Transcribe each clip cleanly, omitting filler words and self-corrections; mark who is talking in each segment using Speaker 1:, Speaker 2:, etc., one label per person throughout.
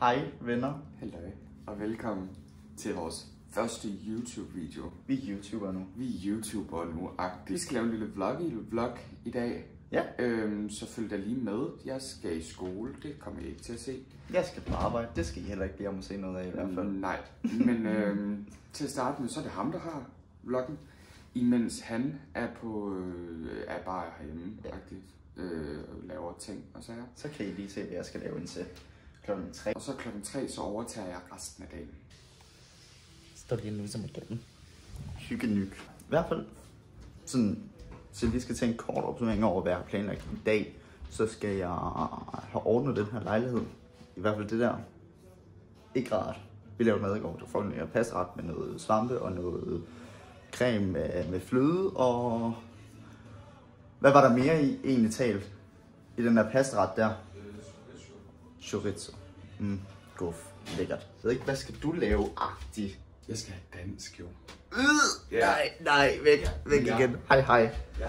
Speaker 1: Hej venner.
Speaker 2: Hallo og velkommen til vores første YouTube-video.
Speaker 1: Vi er YouTuber nu.
Speaker 2: Vi skal lave en lille vlog i dag.
Speaker 1: Ja.
Speaker 2: Så følg da lige med. Jeg skal i skole, det kommer I ikke til at se.
Speaker 1: Jeg skal på arbejde, det skal I heller ikke bede om at se noget af i hvert fald.
Speaker 2: Nej, men til at starte med, så er det ham, der har vloggen. Imens han er bare herhjemme, og laver ting og sager.
Speaker 1: Så kan I lige se, hvad jeg skal lave indtil klokken 3.
Speaker 2: Og så klokken 3, så overtager jeg resten af dagen.
Speaker 1: Står lige nu som modellen. Hyggenyg. I hvert fald, sådan, så vi skal tage en kort opsummering over, hvad jeg har planlagt i dag. Så skal jeg have ordnet den her lejlighed. I hvert fald det der. Ikke rart. Vi lavede mad i går. Det var fucking mere passeret med noget svampe og noget creme med fløde. Og hvad var der mere i egentlig talt i den der pasteret der? Chorizo. Guf. Lækkert. Jeg ved ikke, hvad skal du lave-agtigt?
Speaker 2: Jeg skal have dansk, jo.
Speaker 1: Yeah. Nej, væk igen. Hej.
Speaker 2: Ja. Jeg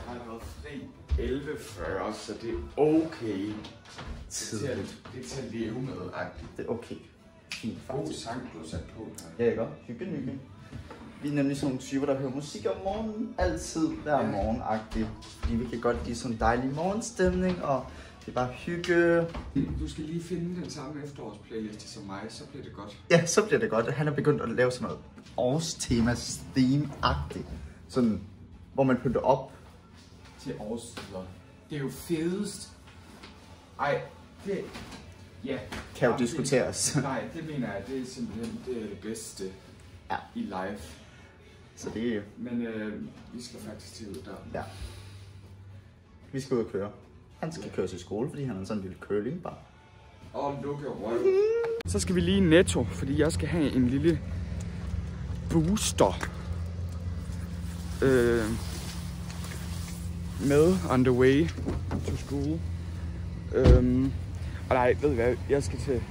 Speaker 2: har været fri 11:40, så det er okay. Det er til at leve med-agtigt.
Speaker 1: Det er okay. Fint,
Speaker 2: God
Speaker 1: faktisk.
Speaker 2: sang, du har sat på her.
Speaker 1: Ja, ikke også? Hygge. Vi er nemlig sådan nogle typer, der hører musik om morgenen. Altid hver morgen-agtigt. Fordi vi kan godt lide sådan en dejlig morgenstemning, og det er bare hygge.
Speaker 2: Du skal lige finde den samme efterårsplayliste som mig, så bliver det godt.
Speaker 1: Ja, så bliver det godt. Han er begyndt at lave sådan noget årstemas theme-agtigt. Sådan, hvor man pynter op.
Speaker 2: Til årstider. Det er jo fedest. Ej, det... Ja.
Speaker 1: Kan jo diskuteres.
Speaker 2: Nej, det mener jeg, det er simpelthen det bedste i live.
Speaker 1: Så det er...
Speaker 2: Men vi skal faktisk til ud der.
Speaker 1: Ja. Vi skal ud og køre. Han skal køre til skole, fordi han er sådan en lille curlingbar.
Speaker 2: Og lukke røv. Så skal vi lige i Netto, fordi jeg skal have en lille booster med on the way to school. Og nej, ved I hvad, jeg skal til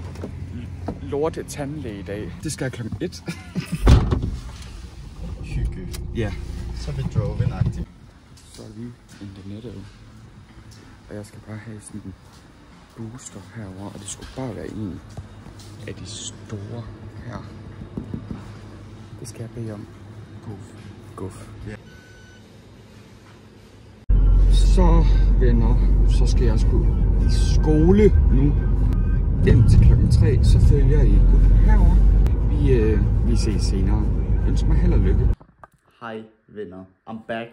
Speaker 2: lorte tandlæge i dag. Det skal jeg klokken 1.
Speaker 1: Hygge.
Speaker 2: Ja.
Speaker 1: Så er vi drove-in-agtigt.
Speaker 2: Så er vi in the Netto. Og jeg skal bare have sådan en booster herover, og det skulle bare være en af de store her. Det skal jeg bede om. Guf. Yeah. Så venner, så skal jeg sgu i skole nu. Indtil klokken 3, så følger I herover. Vi ses senere. Ønsker mig held og lykke.
Speaker 1: Hej venner, I'm back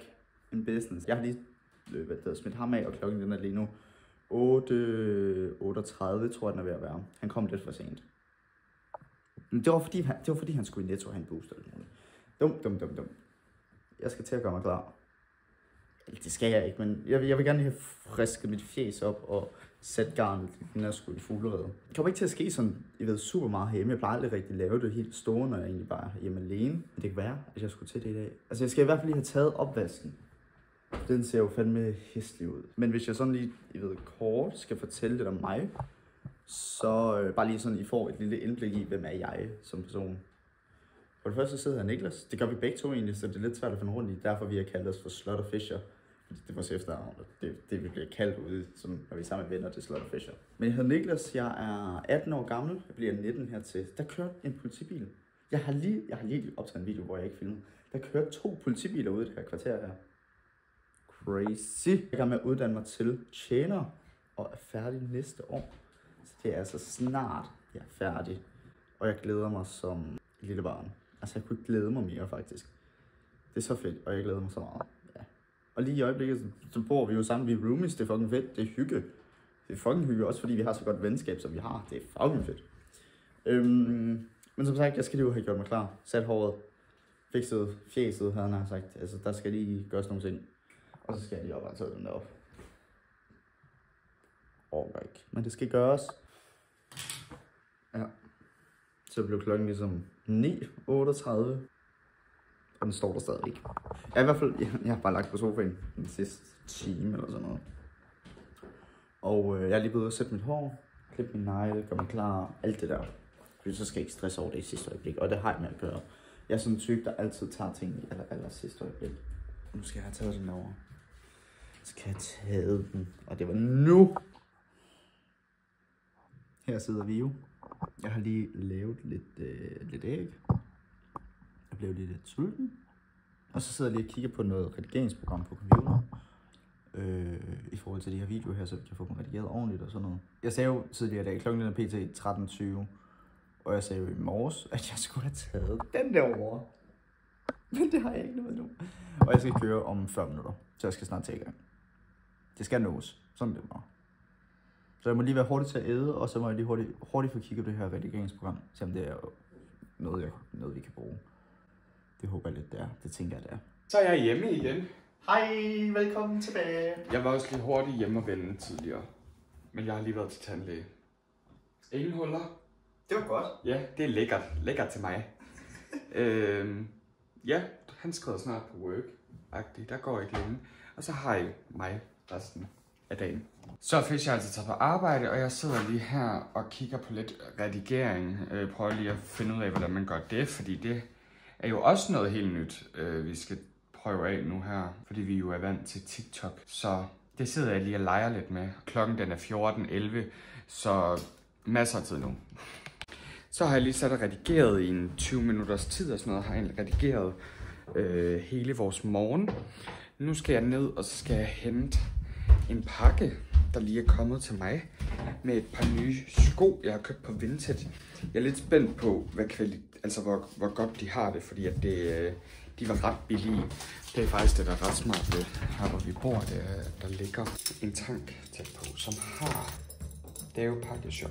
Speaker 1: in business. Jeg har lige smidt ham af, og klokken den er lige nu 8:38, tror jeg den er ved at være. Han kom lidt for sent. Men det var fordi han skulle i Netto have en booster. Dum. Jeg skal til at gøre mig klar. Det skal jeg ikke, men jeg vil gerne have frisket mit fjes op og sætte garnet, når jeg skulle i fuglerede. Det kommer ikke til at ske sådan, jeg ved, super meget hjemme. Jeg plejer aldrig rigtig at lave det helt store, når jeg egentlig bare er hjemme alene. Men det kan være, at jeg skulle til det i dag. Altså jeg skal i hvert fald lige have taget opvasken. Den ser jo fandme hæslig ud. Men hvis jeg sådan lige, kort skal fortælle lidt om mig, så bare lige sådan, I får et lille indblik i, hvem er jeg som person. For det første sidder her Niklas. Det gør vi begge to egentlig, så det er lidt svært at finde rundt i. Derfor vi har kaldt os for Slot og Fisher. Det er vores efternavn, og det vi bliver kaldt ude, som når vi er sammen med venner, det er Slot og Fisher. Men jeg hedder Niklas, jeg er 18 år gammel, jeg bliver 19 hertil. Der kørte en politibil. Jeg har lige optaget en video, hvor jeg ikke filmede. Der kørte 2 politibiler ude i det her kvarter her. Crazy. Jeg er i gang med at uddanne mig til tjener, og er færdig næste år. Så det er altså snart, jeg er færdig. Og jeg glæder mig som lille barn. Altså jeg kunne ikke glæde mig mere faktisk. Det er så fedt, og jeg glæder mig så meget. Ja. Og lige i øjeblikket, så bor vi jo sammen, vi er roomies, det er fucking fedt, det er hygge. Det er fucking hygge, også fordi vi har så godt venskab, som vi har. Det er fucking fedt. Men som sagt, jeg skal lige have gjort mig klar. Sat håret, fikset fjeset, havde han sagt. Altså der skal lige gøres nogle ting. Og så skal jeg lige op og tage den derop. Ikke. Men det skal gøres. Ja. Så blev klokken ligesom 9:38. Og den står der stadig ikke. Jeg i hvert fald, jeg har bare lagt på sofaen den sidste time eller sådan noget. Og jeg er lige blevet at sætte mit hår, klippe min negle, gøre mig klar, alt det der. Fordi så skal jeg ikke stresse over det i sidste øjeblik, og det har jeg med at gøre. Jeg er sådan en type, der altid tager ting i aller sidste øjeblik. Nu skal jeg have taget den over. Så kan jeg tage den, og det var nu. Her sidder vi jo. Jeg har lige lavet lidt æg. Jeg blev lige lidt sulten. Og så sidder jeg lige og kigger på noget redigeringsprogram på computeren. I forhold til de her videoer her, så vi kan få dem redigeret ordentligt og sådan noget. Jeg sagde jo tidligere i dag, klokken er pt. 13.20. Og jeg sagde jo i morges, at jeg skulle have taget den derovre. Men det har jeg ikke nået nu. Og jeg skal køre om 40 minutter, så jeg skal snart tage i gang. Det skal nås. Sådan det bare. Så jeg må lige være hurtig til at æde, og så må jeg lige hurtigt få kigget på det her redigeringsprogram. Selvom det er noget, vi kan bruge. Det håber jeg lidt, det er. Det tænker jeg, det er.
Speaker 2: Så er jeg hjemme igen.
Speaker 1: Hej, velkommen tilbage.
Speaker 2: Jeg var også lidt hurtigt hjemme og vende tidligere. Men jeg har lige været til tandlæge. Ingen huller.
Speaker 1: Det var godt.
Speaker 2: Ja, det er lækkert. Lækkert til mig. Ja, han skrider snart på work-agtigt. Der går ikke længe. Og så har jeg mig resten af dagen. Så er Fischer altså taget på arbejde, og jeg sidder lige her og kigger på lidt redigering. Prøver lige at finde ud af, hvordan man gør det, fordi det er jo også noget helt nyt, vi skal prøve af nu her, fordi vi jo er vant til TikTok. Så det sidder jeg lige og leger lidt med. Klokken den er 14:11, så masser af tid nu. Så har jeg lige sat og redigeret i en 20 minutters tid og sådan noget. Har jeg redigeret hele vores morgen. Nu skal jeg ned, og så skal jeg hente en pakke, der lige er kommet til mig, med et par nye sko, jeg har købt på Vinted. Jeg er lidt spændt på, hvor godt de har det, fordi at de var ret billige. Det er faktisk det, der er ret smart ved her, hvor vi bor. Der ligger en tank tæt på, som har Dave Pakkeshop.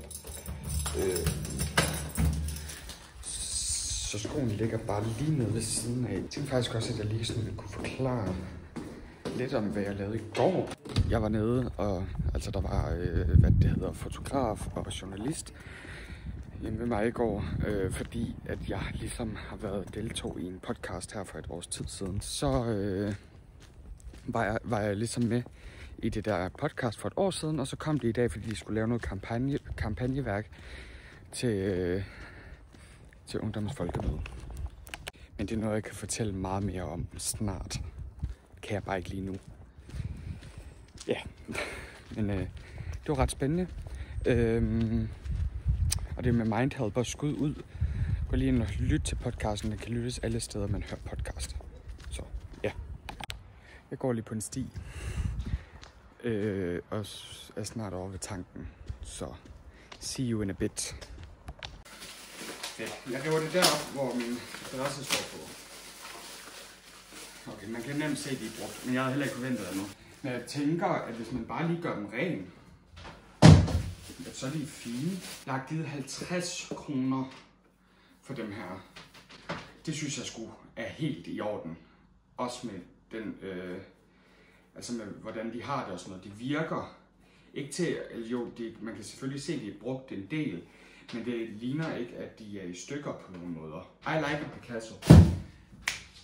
Speaker 2: Så skoen ligger bare lige nede ved siden af. Jeg tænkte faktisk også, at jeg lige sådan kunne forklare lidt om, hvad jeg lavede i går. Jeg var nede, og altså der var, fotograf og journalist hjemme ved mig i går, fordi at jeg ligesom har været deltog i en podcast her for et års tid siden. Så var jeg ligesom med i det der podcast for et år siden, og så kom det i dag, fordi de skulle lave noget kampagneværk til Ungdommens Folkemøde. Men det er noget, jeg kan fortælle meget mere om snart. Kan jeg bare ikke lige nu. Ja, men det var ret spændende. Og det med Mindhelper skud ud. Gå lige ind og lyt til podcasten. Den kan lyttes alle steder, man hører podcast. Så ja. Jeg går lige på en sti. Og er snart over ved tanken. Så see you in a bit. Jeg river det derop, hvor min adresse står på. Okay, man kan nemt se, at de er brugt, men jeg havde heller ikke forventet det nu. Men jeg tænker, at hvis man bare lige gør dem ren, så er de fine. Jeg har givet 50 kroner for dem her. Det synes jeg sgu er helt i orden. Også med den, med hvordan de har det og sådan noget. De virker ikke til, man kan selvfølgelig se, at de er brugt en del, men det ligner ikke, at de er i stykker på nogle måder. I like a Picasso.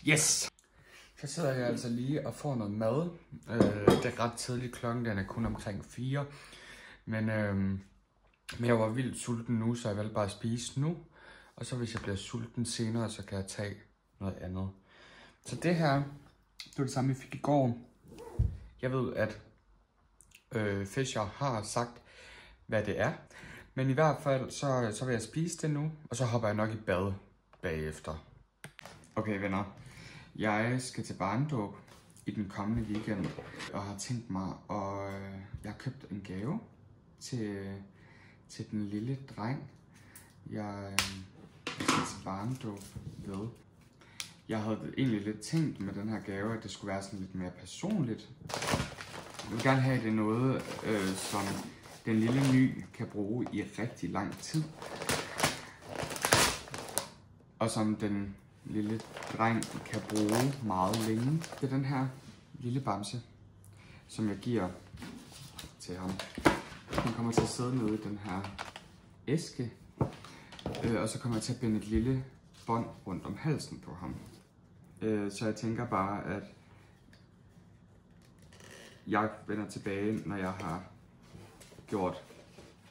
Speaker 2: Yes! Så sidder jeg altså lige og får noget mad. Det er ret tidligt, klokken den er kun omkring 4. Men jeg var vildt sulten nu, så jeg valgte bare at spise nu. Og så hvis jeg bliver sulten senere, så kan jeg tage noget andet. Så det her, det var det samme, vi fik i går. Jeg ved, at Fischer har sagt, hvad det er. Men i hvert fald, så vil jeg spise det nu, og så hopper jeg nok i bad bagefter. Okay venner, jeg skal til barndåb i den kommende weekend, og har tænkt mig, og jeg har købt en gave til den lille dreng, jeg skal til barndåb ved. Jeg havde egentlig lidt tænkt med den her gave, at det skulle være sådan lidt mere personligt. Jeg vil gerne have, at det er noget, som den lille ny kan bruge i rigtig lang tid. Og som den lille dreng kan bruge meget længe. Det er den her lille bamse, som jeg giver til ham. Han kommer til at sidde nede i den her æske. Og så kommer jeg til at binde et lille bånd rundt om halsen på ham. Så jeg tænker bare, at jeg vender tilbage, når jeg har gjort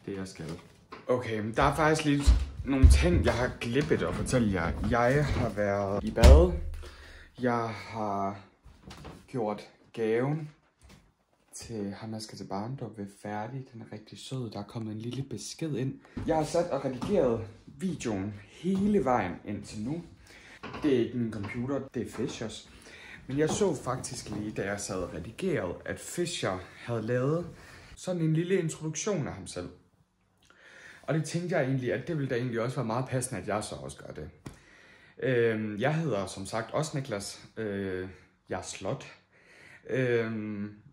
Speaker 2: det, jeg skal. Okay, der er faktisk lige nogle ting, jeg har glippet at fortælle jer. Jeg har været i bad. Jeg har gjort gaven til ham, jeg skal til barndåb ved færdig. Den er rigtig sød. Der er kommet en lille besked ind. Jeg har sat og redigeret videoen hele vejen indtil nu. Det er ikke min computer, det er Fishers. Men jeg så faktisk lige, da jeg sad og redigerede, at Fisher havde lavet sådan en lille introduktion af ham selv. Og det tænkte jeg egentlig, at det ville da egentlig også være meget passende, at jeg så også gør det. Jeg hedder som sagt også Niklas. Jeg er Slot.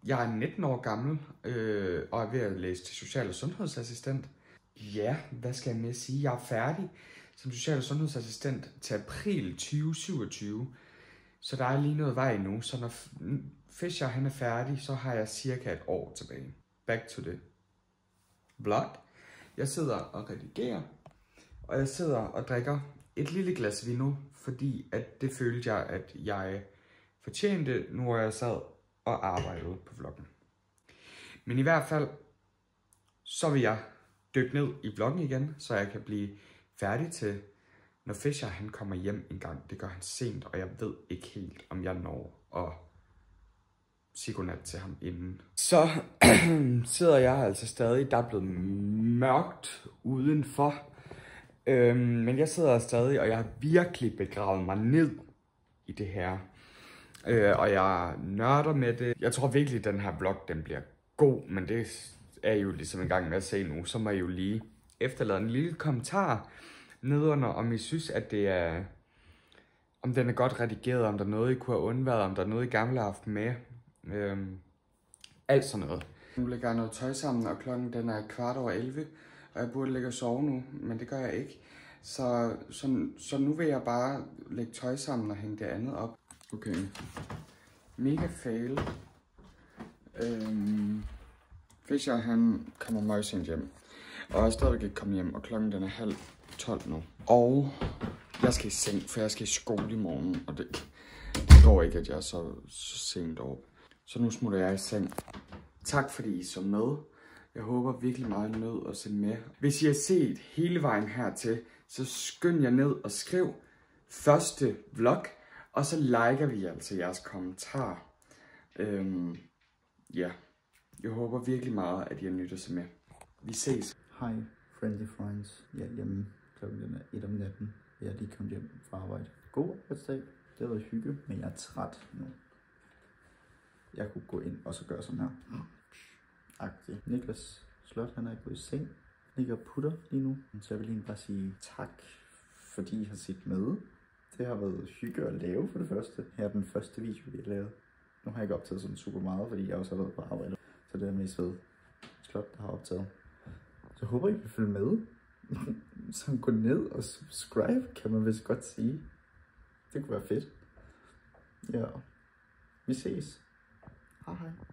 Speaker 2: Jeg er 19 år gammel og er ved at læse til social- og sundhedsassistent. Ja, hvad skal jeg med at sige? Jeg er færdig som social- og sundhedsassistent til april 2027. Så der er lige noget vej nu. Så når Fisher han er færdig, så har jeg cirka et år tilbage. Back to the blog. Jeg sidder og redigerer, og jeg sidder og drikker et lille glas vino, fordi at det følte jeg, at jeg fortjente, nu hvor jeg sad og arbejdede på vloggen. Men i hvert fald, så vil jeg dykke ned i vloggen igen, så jeg kan blive færdig til, når Fisher han kommer hjem en gang. Det gør han sent, og jeg ved ikke helt, om jeg når at sige godnat til ham inden. Så sidder jeg altså stadig, der er blevet mørkt udenfor. Men jeg sidder stadig, og jeg har virkelig begravet mig ned i det her. Og jeg nørder med det. Jeg tror virkelig, at den her vlog, den bliver god, men det er jo ligesom en gang med at se nu. Så må I jo lige efterlade en lille kommentar nedenunder, om I synes, at det er, om den er godt redigeret, om der er noget, I kunne have undværet, om der er noget, I gerne vil have haft med. Alt sådan noget. Nu lægger jeg noget tøj sammen, og klokken den er 11:15, og jeg burde ligge og sove nu, men det gør jeg ikke. Så nu vil jeg bare lægge tøj sammen og hænge det andet op. Okay. Mega fail. Fisher han kommer meget sent hjem, og jeg er stadig ikke kommet hjem, og klokken den er 11:30 nu. Og jeg skal i seng, for jeg skal i skole i morgen, og det går ikke, at jeg er så sent op. Så nu smutter jeg i seng. Tak fordi I så med. Jeg håber virkelig meget, I nød at se med. Hvis I har set hele vejen hertil, så skynd jer ned og skriv første vlog. Og så liker vi altså jeres kommentar. Ja, jeg håber virkelig meget, at I har nydt at se med. Vi ses.
Speaker 1: Hej, friendly friends. Jeg er hjemme klokken 1 om natten. Jeg er lige kommet hjem fra arbejde. God arbejdsdag. Det har været hygge, men jeg er træt nu. Jeg kunne gå ind og så gøre sådan her. Agtigt. Niklas Slot, han er gået i seng. Ligger og putter lige nu. Så jeg vil lige bare sige tak, fordi I har set med. Det har været hygge at lave for det første. Her er den første video, vi har lavet. Nu har jeg ikke optaget sådan super meget, fordi jeg også har været på arbejde. Så det er mest ved Slot, der har optaget. Så jeg håber, I vil følge med. Så gå ned og subscribe, kan man vist godt sige. Det kunne være fedt. Ja, vi ses. Hej hej.